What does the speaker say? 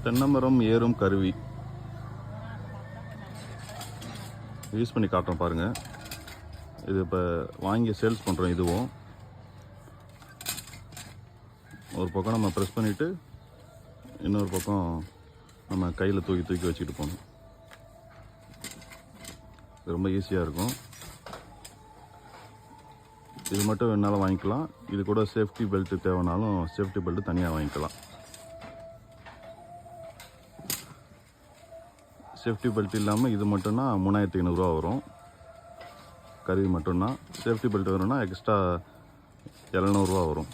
தென்னைமரம் ஏறும் கருவி யூஸ் பண்ணி காட்டுறோம் பாருங்கள். இது இப்போ வாங்கி சேல்ஸ் பண்ணுறோம். இதுவும் ஒரு பக்கம் நம்ம ப்ரெஸ் பண்ணிவிட்டு இன்னொரு பக்கம் நம்ம கையில் தூக்கி வச்சுக்கிட்டு போகணும். இது ரொம்ப ஈஸியாக இருக்கும். இது மட்டும் வேணாலும் வாங்கிக்கலாம். இது கூட சேஃப்டி பெல்ட்டு தேவைனாலும் சேஃப்டி பெல்ட்டு தனியாக வாங்கிக்கலாம். சேஃப்டி பெல்ட் இல்லாமல் இது மட்டும்னா 3500 வரும். கருவி மட்டும்னா. சேஃப்டி பெல்ட் வேணும்னா எக்ஸ்ட்ரா 700 வரும்.